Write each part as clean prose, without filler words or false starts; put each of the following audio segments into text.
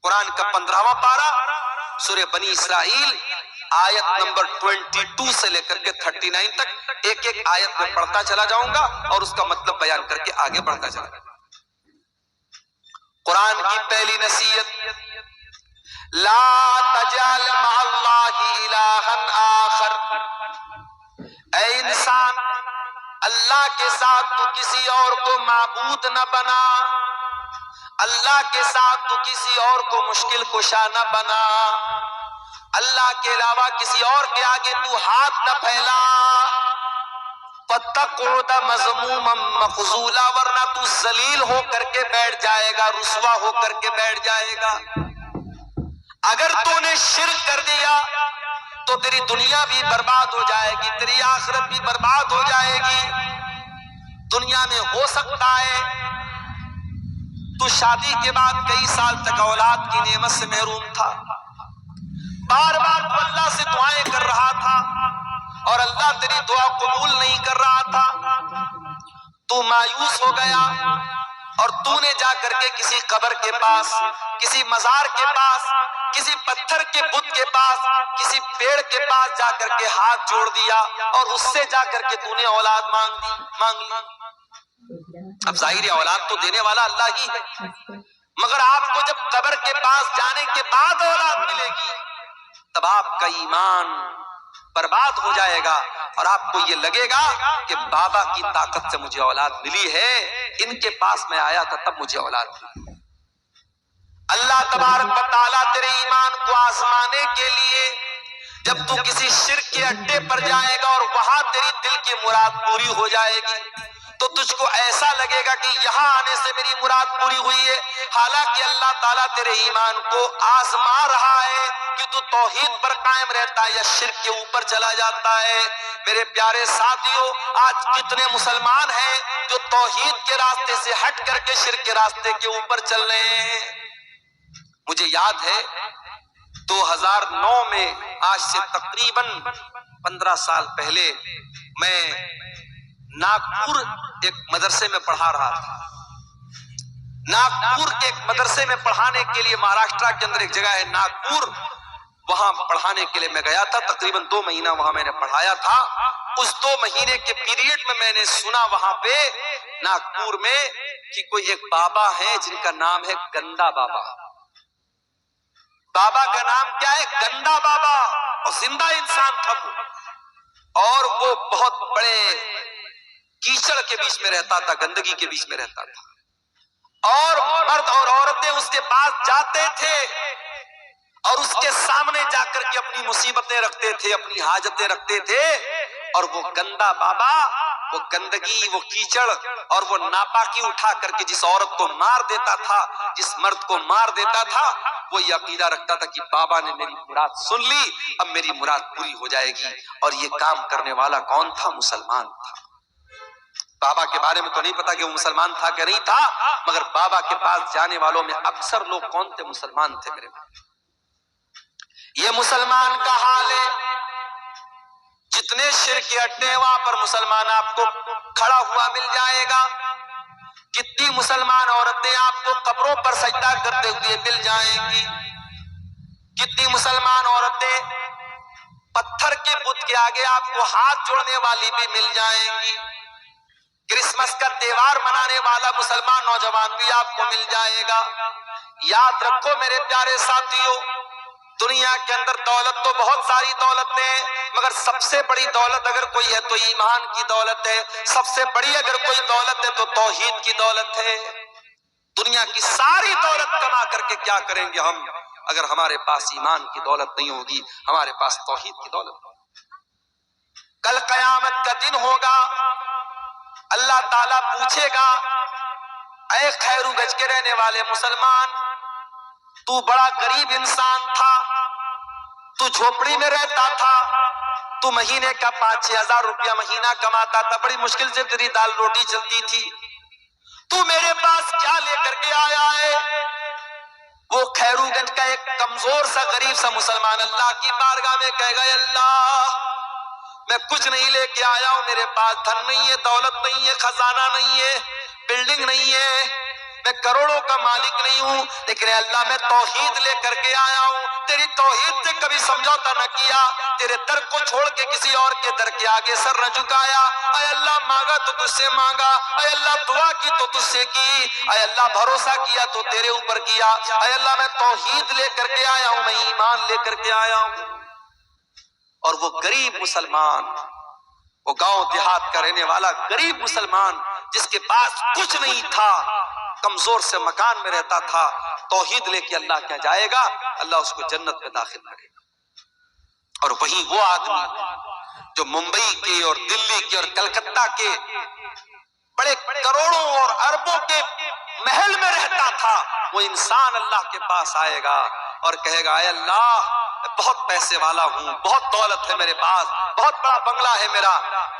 قرآن کا 15واں پارہ سورہ بنی اسرائیل آیت نمبر 22 سے لے کر کے 39 تک ایک ایک آیت میں پڑھتا چلا جاؤں گا اور اس کا مطلب بیان کر کے آگے بڑھتا چلا جاؤں گا۔ قرآن کی پہلی نصیحت، لا تجعل مع اللہ الہا آخر، اے انسان اللہ کے ساتھ تو کسی اور کو معبود نہ بنا، اللہ کے ساتھ تو کسی اور کو مشکل کشا نہ بنا، اللہ کے علاوہ کسی اور کے آگے تو ہاتھ نہ پھیلا، فَتَقْعُدَ مَذْمُومًا مَخْذُولًا، ورنہ تو ذلیل ہو کر کے بیٹھ جائے گا، رسوا ہو کر کے بیٹھ جائے گا۔ اگر تو نے شرک کر دیا تو تیری دنیا بھی برباد ہو جائے گی، تیری آخرت بھی برباد ہو جائے گی۔ دنیا میں ہو سکتا ہے تو شادی کے بعد کئی سال تک اولاد کی نعمت سے محروم تھا، بار بار تو اللہ سے دعائیں کر رہا تھا اور اللہ تیری دعا قبول نہیں کر رہا تھا، تو مایوس ہو گیا اور تو نے جا کر کے کسی قبر کے پاس، کسی مزار کے پاس، کسی پتھر کے بت کے پاس، کسی پیڑ کے پاس جا کر کے ہاتھ جوڑ دیا اور اس سے جا کر کے تو نے اولاد مانگ لی۔ اب ظاہر اولاد تو دینے والا اللہ ہی ہے، مگر آپ کو جب قبر کے پاس جانے کے بعد اولاد ملے گی تب آپ کا ایمان برباد ہو جائے گا اور آپ کو یہ لگے گا کہ بابا کی طاقت سے مجھے اولاد ملی ہے، ان کے پاس میں آیا تھا تب مجھے اولاد ملی۔ اللہ تبارک و تعالیٰ تیرے ایمان کو آزمانے کے لیے جب تو کسی شرک کے اڈے پر جائے گا اور وہاں تیری دل کی مراد پوری ہو جائے گی تو تجھ کو ایسا لگے گا کہ یہاں آنے سے میری مراد پوری ہوئی ہے، حالانکہ اللہ تعالیٰ تیرے ایمان کو آزما رہا ہے کہ تو توحید پر قائم رہتا ہے یا شرک کے اوپر چلا جاتا ہے۔ میرے پیارے ساتھیوں، آج کتنے مسلمان ہیں جو توحید کے راستے سے ہٹ کر کے شرک کے راستے کے اوپر چل رہے ہیں۔ مجھے یاد ہے 2009 میں، آج سے تقریباً 15 سال پہلے، میں ناگپور ایک مدرسے میں پڑھا رہا تھا۔ ناگپور کے ایک مدرسے میں پڑھانے کے لیے، مہاراشٹرا کے اندر ایک جگہ ہے ناگپور، وہاں پڑھانے کے لیے میں گیا تھا۔ تقریباً 2 مہینہ وہاں میں نے پڑھایا تھا۔ اس 2 مہینے کے پیریڈ میں نے سنا وہاں پہ ناگپور میں کہ کوئی ایک بابا ہے جن کا نام ہے گندا بابا۔ بابا کا نام کیا ہے؟ گندا بابا، اور زندہ انسان تھا وہ، اور وہ بہت بڑے کیچڑ کے بیچ میں رہتا تھا، گندگی کے بیچ میں رہتا تھا، اور مرد اور عورتیں اس کے پاس جاتے تھے اور اس کے سامنے جا کر کے اپنی مصیبتیں رکھتے تھے، اپنی حاجتیں رکھتے تھے، اور وہ گندا بابا وہ گندگی، وہ کیچڑ اور وہ ناپاکی اٹھا کر کے جس عورت کو مار دیتا تھا، جس مرد کو مار دیتا تھا، وہ یہ عقیدہ رکھتا تھا کہ بابا نے میری مراد سن لی، اب میری مراد پوری ہو جائے گی۔ اور یہ کام کرنے والا کون تھا؟ مسلمان تھا۔ بابا کے بارے میں تو نہیں پتا کہ وہ مسلمان تھا کہ نہیں تھا، مگر بابا کے پاس جانے والوں میں اکثر لوگ کون تھے؟ مسلمان تھے۔ میرے بھائی، یہ مسلمان کا حال ہے۔ جتنے شرک کے اڈے وہاں پر مسلمان آپ کو کھڑا ہوا مل جائے گا۔ کتنی مسلمان عورتیں آپ کو قبروں پر سجدہ کرتے ہوئے مل جائیں گی۔ کتنی مسلمان عورتیں پتھر کے بت کے آگے آپ کو ہاتھ جوڑنے والی بھی مل جائیں گی۔ کرسمس کا تہوار منانے والا مسلمان نوجوان بھی آپ کو مل جائے گا۔ یاد رکھو میرے پیارے ساتھیوں، دنیا کے اندر دولت تو بہت ساری دولتیں ہیں، مگر سب سے بڑی دولت اگر کوئی ہے تو ایمان کی دولت ہے۔ سب سے بڑی اگر کوئی دولت ہے تو توحید کی دولت ہے۔ دنیا کی ساری دولت کما کر کے کیا کریں گے ہم اگر ہمارے پاس ایمان کی دولت نہیں ہوگی، ہمارے پاس توحید کی دولت ہوگی۔ کل قیامت کا دن ہوگا، اللہ تعالیٰ پوچھے گا، اے خیرو گنج کے رہنے والے مسلمان، تو بڑا غریب انسان تھا، تو جھوپڑی میں رہتا تھا، تو مہینے کا 5-6 ہزار روپیہ مہینہ کماتا تھا، بڑی مشکل سے تیری دال روٹی چلتی تھی، تو میرے پاس کیا لے کر کے آیا ہے؟ وہ خیرو گنج کا ایک کمزور سا غریب سا مسلمان اللہ کی بارگاہ میں کہے گا، اللہ میں کچھ نہیں لے کے آیا ہوں، میرے پاس دھن نہیں ہے، دولت نہیں ہے، خزانہ نہیں ہے، بلڈنگ نہیں ہے، میں کروڑوں کا مالک نہیں ہوں، لیکن اے اللہ میں توحید لے کر کے آیا ہوں، تیری توحید سے کبھی سمجھوتا نہ کیا، تیرے در کو چھوڑ کے کسی اور کے در کے آگے سر نہ جھکایا۔ اے اللہ مانگا تو تجھ سے مانگا، اے اللہ دعا کی تو تجھ سے کی، اے اللہ بھروسہ کیا تو تیرے اوپر کیا۔ اے اللہ میں توحید لے کر کے آیا ہوں، میں ایمان لے کر کے آیا ہوں۔ اور وہ غریب مسلمان، وہ گاؤں دیہات کا رہنے والا غریب مسلمان جس کے پاس کچھ نہیں تھا، کمزور سے مکان میں رہتا تھا، توحید لے کے اللہ کیا جائے گا، اللہ اس کو جنت میں داخل کرے گا۔ اور وہی وہ آدمی جو ممبئی کے اور دلی کے اور کلکتہ کے بڑے کروڑوں اور اربوں کے محل میں رہتا تھا، وہ انسان اللہ کے پاس آئے گا اور کہے گا اے اللہ میں بہت پیسے والا ہوں، بہت دولت ہے میرے پاس، بہت بڑا بنگلہ ہے میرا۔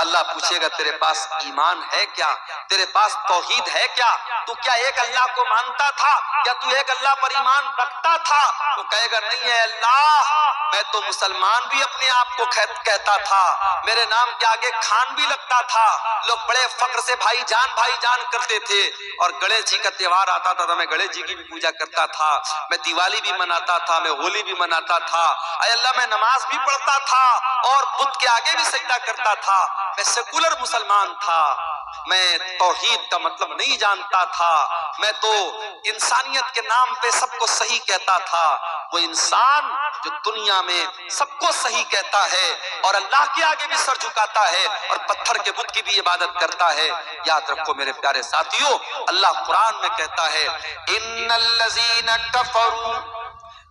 اللہ پوچھے گا تیرے پاس ایمان ہے کیا، تیرے پاس توحید ہے کیا، تو کیا ایک اللہ کو مانتا تھا، کیا تو ایک اللہ پر ایمان رکھتا تھا؟ وہ کہے گا نہیں ہے اللہ، میں تو مسلمان بھی اپنے آپ کو کہتا تھا، میرے نام کے آگے خان بھی لگتا تھا، لوگ بڑے فخر سے بھائی جان کرتے تھے، اور گنیش جی کا تہوار آتا تھا تو میں گنیش جی کی بھی پوجا کرتا تھا، میں دیوالی بھی مناتا تھا، میں ہولی بھی مناتا تھا، اے اللہ میں نماز بھی پڑھتا تھا اور بت کے آگے بھی سجدہ کرتا تھا، میں سیکولر مسلمان تھا، میں توحید کا مطلب نہیں جانتا تھا، میں تو انسانیت کے نام پہ سب کو صحیح کہتا تھا۔ وہ انسان جو دنیا میں سب کو صحیح کہتا ہے اور اللہ کے آگے بھی سر جھکاتا ہے اور پتھر کے بت کی بھی عبادت کرتا ہے، یاد رکھو میرے پیارے ساتھیوں، اللہ قرآن میں کہتا ہے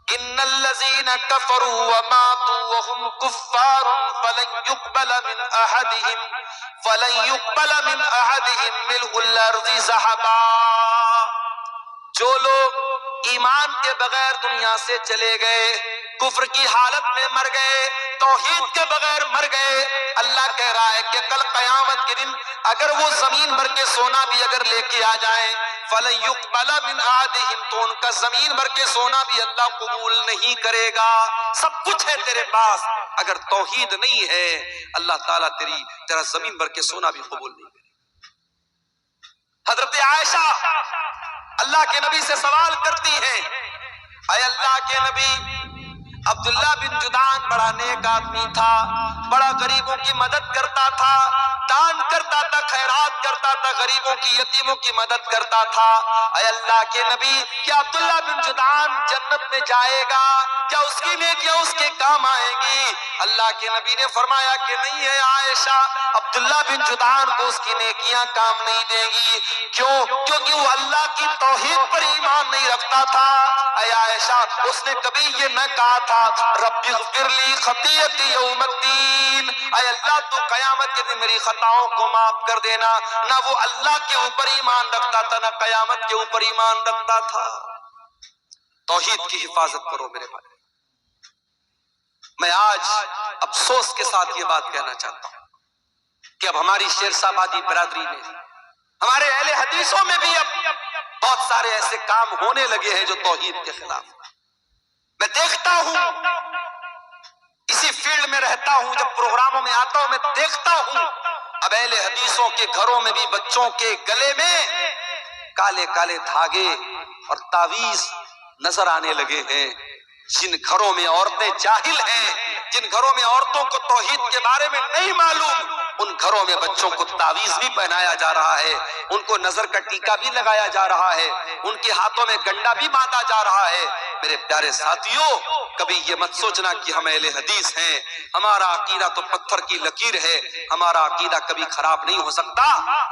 ان الذین کفروا وماتوا وهم کفار فلن يقبل من احدهم ملء الارض ذهبا۔ جو لوگ ایمان کے بغیر دنیا سے چلے گئے، کفر کی حالت میں مر گئے، توحید کے بغیر مر گئے، اللہ کہہ رہا ہے کہ کل قیامت کے دن اگر وہ زمین بھر کے سونا بھی اگر لے کے آ جائیں، فَلَن يُقْبَلَ مِنْ أَحَدِهِمْ، تو ان کا زمین بھر کے سونا بھی اللہ قبول نہیں کرے گا۔ سب کچھ ہے تیرے پاس، اگر توحید نہیں ہے اللہ تعالیٰ تیرا زمین بھر کے سونا بھی قبول نہیں کرے گا۔ حضرت عائشہ اللہ کے نبی سے سوال کرتی ہیں، اے اللہ کے نبی، عبداللہ بن جدعان بڑا نیک آدمی تھا، بڑا غریبوں کی مدد کرتا تھا، دان کرتا تھا، خیرات کرتا تھا، غریبوں کی یتیموں کی مدد کرتا تھا۔ اے اللہ کے نبی، کیا عبداللہ بن جدعان جنت میں جائے گا؟ کیا اس کی نیکیاں اس کے کام آئیں گی؟ اللہ کے نبی نے فرمایا کہ نہیں ہے عائشہ، عبداللہ بن جدعان کو اس کی نیکیاں کام نہیں دیں گی۔ کیوں؟ کیونکہ وہ اللہ کی توحید پر ایمان نہیں رکھتا تھا۔ اے عائشہ، اس نے کبھی یہ نہ کہا تھا رب اغفر لی خطیئتی یوم الدین، اے اللہ تو قیامت کے دن میری خطاؤں کو معاف کر دینا۔ نہ وہ اللہ کے اوپر ایمان رکھتا تھا، نہ قیامت کے اوپر ایمان رکھتا تھا۔ توحید کی حفاظت کرو میرے بھائی۔ میں آج افسوس کے ساتھ یہ بات کہنا چاہتا ہوں کہ اب ہماری شیرشاہ آبادی برادری میں، ہمارے اہل حدیثوں میں بھی اب بہت سارے ایسے کام ہونے لگے ہیں جو توحید کے خلاف۔ میں دیکھتا ہوں، اسی فیلڈ میں رہتا ہوں، جب پروگراموں میں آتا ہوں میں دیکھتا ہوں اب اہل حدیثوں کے گھروں میں بھی بچوں کے گلے میں کالے کالے دھاگے اور تعویذ نظر آنے لگے ہیں۔ جن گھروں میں عورتیں جاہل ہیں، جن گھروں میں عورتوں کو توحید کے بارے میں نہیں معلوم، ان گھروں میں بچوں کو تعویذ بھی پہنایا جا رہا ہے، ان کو نظر کا ٹیکا بھی لگایا جا رہا ہے، ان کے ہاتھوں میں گنڈا بھی باندھا جا رہا ہے۔ میرے پیارے ساتھیوں، کبھی یہ مت سوچنا کہ ہم اہل حدیث ہیں، ہمارا عقیدہ تو پتھر کی لکیر ہے، ہمارا عقیدہ کبھی خراب نہیں ہو سکتا۔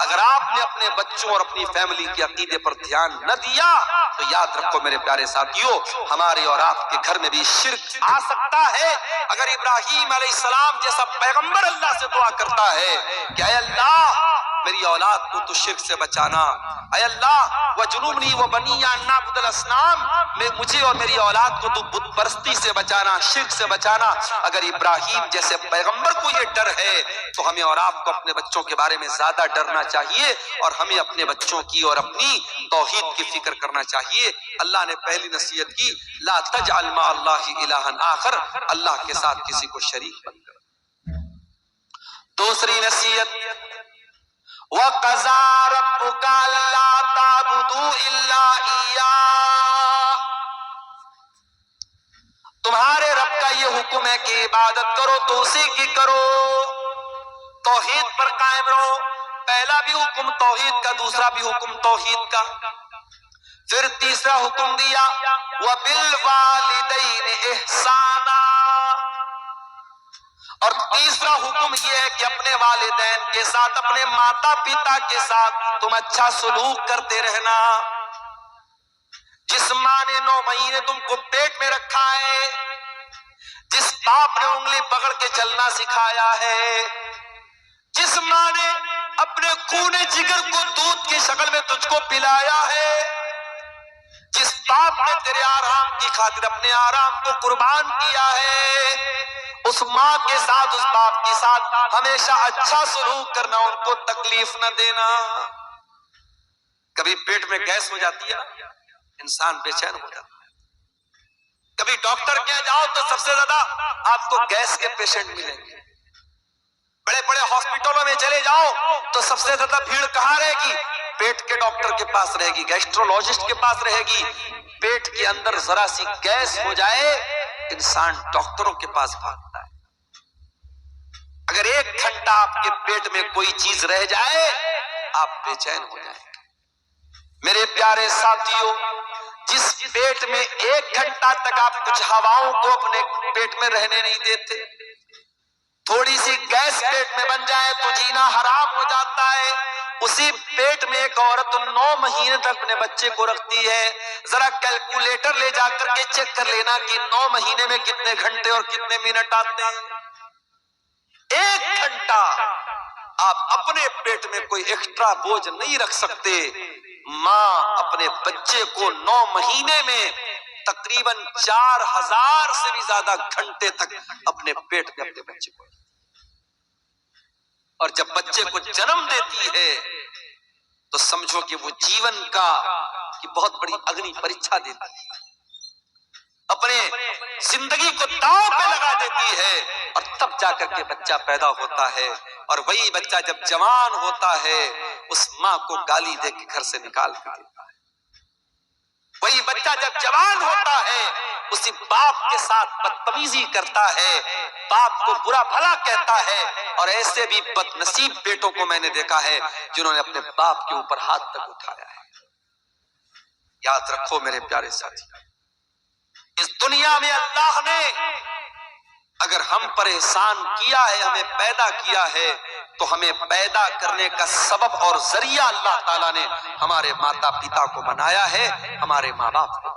اگر آپ نے اپنے بچوں اور اپنی فیملی کے عقیدے پر دھیان نہ دیا تو یاد رکھو میرے پیارے ساتھیوں، ہمارے اور آپ کے گھر میں بھی شرک آ سکتا ہے۔ اگر ابراہیم علیہ السلام جیسا پیغمبر اللہ سے دعا کرتا ہے کہ اے اللہ میری اولاد کو تو شرک سے بچانا، اے اللہ وجنوبنی وبنی ان نعبد الاصنام، مجھے اور میری اولاد کو تو بت پرستی سے بچانا، شرک سے بچانا، اگر ابراہیم جیسے پیغمبر کو یہ ڈر ہے تو ہمیں اور آپ کو اپنے بچوں کے بارے میں زیادہ ڈرنا چاہیے، اور ہمیں اپنے بچوں کی اور اپنی توحید کی فکر کرنا چاہیے۔ اللہ نے پہلی نصیحت کی لا تجعل مع اللہ الہا آخر، اللہ کے ساتھ کسی کو شریک مت کر۔ دوسری نصیحت وَقَضَىٰ رَبُّكَ أَلَّا تَعْبُدُوا إِلَّا إِيَّاهُ، تمہارے رب کا یہ حکم ہے کہ عبادت کرو تو اسی کی کرو، توحید پر قائم رہو۔ پہلا بھی حکم توحید کا، دوسرا بھی حکم توحید کا۔ پھر تیسرا حکم دیا وَبِالْوَالِدَيْنِ إِحْسَانًا، اور تیسرا حکم یہ ہے کہ اپنے والدین کے ساتھ، اپنے ماتا پتا کے ساتھ تم اچھا سلوک کرتے رہنا۔ جس ماں نے 9 مہینے تم کو پیٹ میں رکھا ہے، جس باپ نے انگلی پکڑ کے چلنا سکھایا ہے، جس ماں نے اپنے خون جگر کو دودھ کی شکل میں تجھ کو پلایا ہے، جس باپ نے تیرے آرام کی خاطر اپنے آرام کو قربان کیا ہے، اس ماں کے ساتھ، اس باپ کے ساتھ ہمیشہ اچھا سلوک کرنا، ان کو تکلیف نہ دینا۔ کبھی پیٹ میں گیس ہو جاتی ہے، انسان بے چین ہو جاتا ہے۔ کبھی ڈاکٹر کے جاؤ تو سب سے زیادہ آپ کو گیس کے پیشنٹ ملیں گے۔ بڑے بڑے ہاسپٹلوں میں چلے جاؤ تو سب سے زیادہ بھیڑ کہاں رہے گی؟ پیٹ کے ڈاکٹر کے پاس رہے گی، گیسٹرولوجسٹ کے پاس رہے گی۔ پیٹ کے اندر ذرا سی گیس ہو جائے، انسان ڈاکٹروں کے پاس بھاگتا ہے۔ اگر 1 گھنٹہ آپ کے پیٹ میں کوئی چیز رہ جائے، آپ بے چین ہو جائیں گے۔ میرے پیارے ساتھیوں، جس پیٹ میں 1 گھنٹہ تک آپ کچھ ہواؤں کو اپنے پیٹ میں رہنے نہیں دیتے، تھوڑی سی گیس پیٹ میں بن جائے تو جینا حرام ہو جاتا ہے۔ اسی پیٹ میں ایک عورت 9 مہینے تک اپنے بچے کو رکھتی ہے۔ ذرا کیلکولیٹر لے جا کر کے چیک کر لینا کہ 9 مہینے میں کتنے گھنٹے اور کتنے منٹ آتے ہیں۔ 1 گھنٹہ آپ اپنے پیٹ میں کوئی ایکسٹرا بوجھ نہیں رکھ سکتے۔ ماں اپنے بچے کو 9 مہینے میں تقریباً 4000 سے بھی زیادہ گھنٹے تک اپنے پیٹ میں اپنے بچے کو، اور جب بچے کو جنم دیتی ہے تو سمجھو کہ وہ جیون کا کی بہت بڑی اگنی پریچھا دیتی ہے، اپنے زندگی کو داؤ پہ لگا دیتی ہے، اور تب جا کر کے بچہ پیدا ہوتا ہے۔ اور وہی بچہ جب جوان ہوتا ہے، اس ماں کو گالی دے کے گھر سے نکال کے دیتا ہے۔ وہی بچہ جب جوان ہوتا ہے، اسی باپ کے ساتھ بدتمیزی کرتا ہے، باپ کو برا بھلا کہتا ہے۔ اور ایسے بھی بد نصیب بیٹوں کو میں نے دیکھا ہے جنہوں نے اپنے باپ کے اوپر ہاتھ تک اٹھایا ہے۔ یاد رکھو میرے پیارے ساتھی، اس دنیا میں اللہ نے اگر ہم پر احسان کیا ہے، ہمیں پیدا کیا ہے، تو ہمیں پیدا کرنے کا سبب اور ذریعہ اللہ تعالیٰ نے ہمارے ماتا پتا کو بنایا ہے، ہمارے ماں باپ کو۔